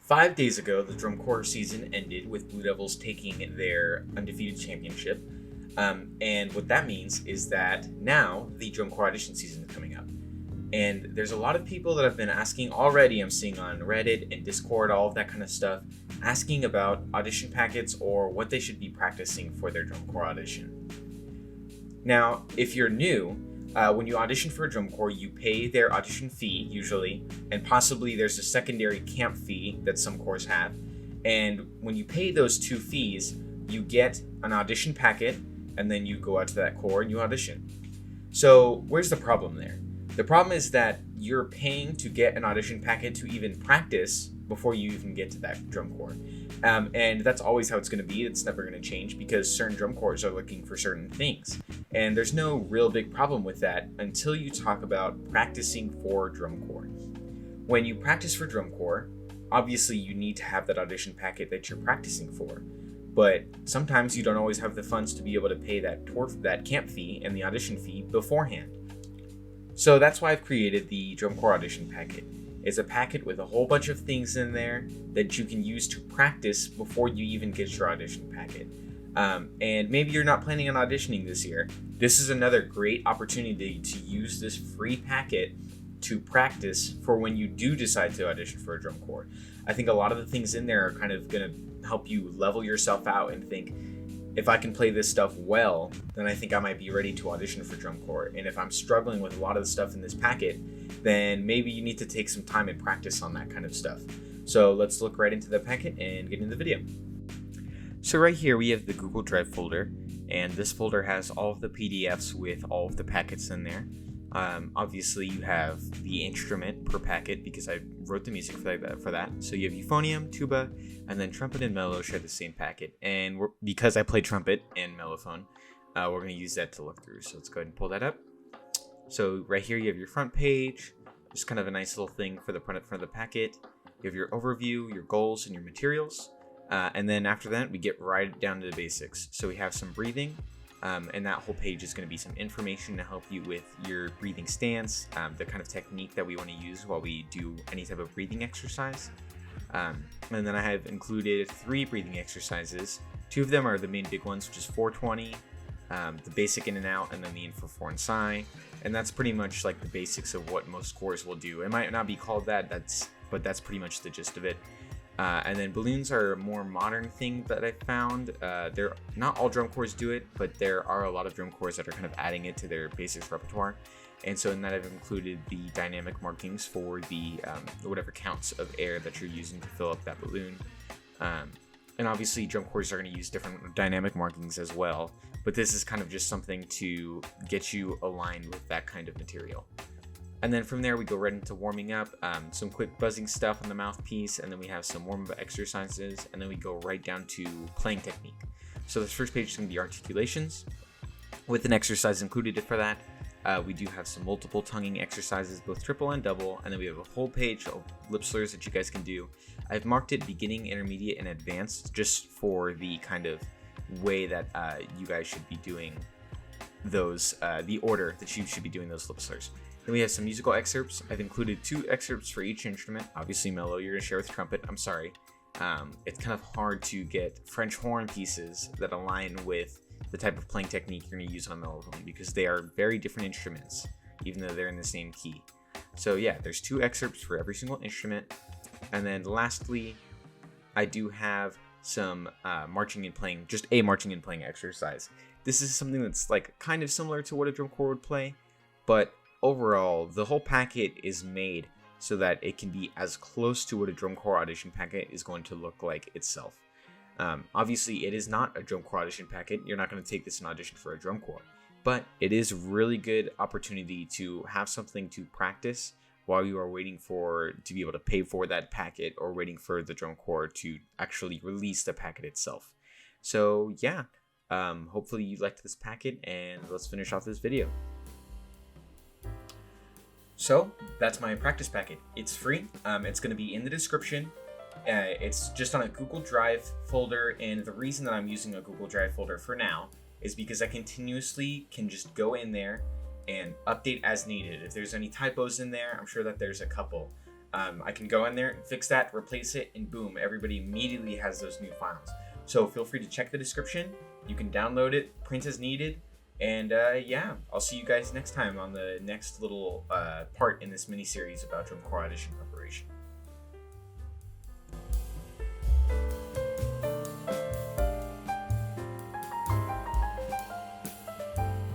5 days ago, the drum corps season ended with Blue Devils taking their undefeated championship. And what that means is that now the drum corps audition season is coming up. And there's a lot of people that have been asking already, I'm seeing on Reddit and Discord, all of that kind of stuff, asking about audition packets or what they should be practicing for their drum corps audition. Now, if you're new, when you audition for a drum corps, you pay their audition fee, usually, and possibly there's a secondary camp fee that some corps have. And when you pay those two fees, you get an audition packet, and then you go out to that corps and you audition. So where's the problem there? The problem is that you're paying to get an audition packet to even practice before you even get to that drum corps. And that's always how it's going to be. It's never going to change because certain drum corps are looking for certain things. And there's no real big problem with that until you talk about practicing for drum corps. When you practice for drum corps, obviously you need to have that audition packet that you're practicing for. But sometimes you don't always have the funds to be able to pay that camp fee and the audition fee beforehand. So that's why I've created the drum corps audition packet. It's a packet with a whole bunch of things in there that you can use to practice before you even get your audition packet. And maybe you're not planning on auditioning this year. This is another great opportunity to use this free packet to practice for when you do decide to audition for a drum corps. I think a lot of the things in there are kind of going to help you level yourself out and think, if I can play this stuff well, then I think I might be ready to audition for drum corps. And if I'm struggling with a lot of the stuff in this packet, then maybe you need to take some time and practice on that kind of stuff. So let's look right into the packet and get into the video. So right here we have the Google Drive folder, and this folder has all of the PDFs with all of the packets in there. Obviously you have the instrument per packet because I wrote the music for that. So you have euphonium, tuba, and then trumpet and mellow share the same packet. And because I play trumpet and mellophone, we're going to use that to look through. So let's go ahead and pull that up. So right here you have your front page, just kind of a nice little thing for the front of the packet. You have your overview, your goals, and your materials. And then after that, we get right down to the basics. So we have some breathing. And that whole page is going to be some information to help you with your breathing stance, the kind of technique that we want to use while we do any type of breathing exercise. And then I have included 3 breathing exercises. 2 of them are the main big ones, which is 420, the basic in and out, and then the in for 4 and sigh. And that's pretty much like the basics of what most corps will do. It might not be called that, but that's pretty much the gist of it. And then balloons are a more modern thing that I found. Not all drum corps do it, but there are a lot of drum corps that are kind of adding it to their basics repertoire. And so in that I've included the dynamic markings for the whatever counts of air that you're using to fill up that balloon. And obviously drum corps are going to use different dynamic markings as well, but this is kind of just something to get you aligned with that kind of material. And then from there, we go right into warming up, some quick buzzing stuff on the mouthpiece, and then we have some warm-up exercises, and then we go right down to playing technique. So this first page is going to be articulations, with an exercise included for that. We do have some multiple tonguing exercises, both triple and double, and then we have a whole page of lip slurs that you guys can do. I've marked it beginning, intermediate, and advanced, just for the kind of way that you guys should be doing those, the order that you should be doing those lip slurs. Then we have some musical excerpts. I've included 2 excerpts for each instrument. Obviously mellow, you're going to share with trumpet. I'm sorry. It's kind of hard to get French horn pieces that align with the type of playing technique you're going to use on mellophone because they are very different instruments, even though they're in the same key. So yeah, there's 2 excerpts for every single instrument. And then lastly, I do have some marching and playing, just a marching and playing exercise. This is something that's like kind of similar to what a drum corps would play, but overall, the whole packet is made so that it can be as close to what a drum corps audition packet is going to look like itself. Obviously, it is not a drum corps audition packet. You're not going to take this and audition for a drum corps, but it is a really good opportunity to have something to practice while you are waiting to be able to pay for that packet or waiting for the drum corps to actually release the packet itself. So yeah, hopefully you liked this packet, and let's finish off this video. So that's my practice packet. It's free. It's going to be in the description. It's just on a Google Drive folder, and the reason that I'm using a Google Drive folder for now is because I continuously can just go in there and update as needed. If there's any typos in there, I'm sure that there's a couple. I can go in there and fix that, replace it, and boom, everybody immediately has those new files. So feel free to check the description. You can download it, print as needed, and I'll see you guys next time on the next little part in this mini series about drum corps audition preparation.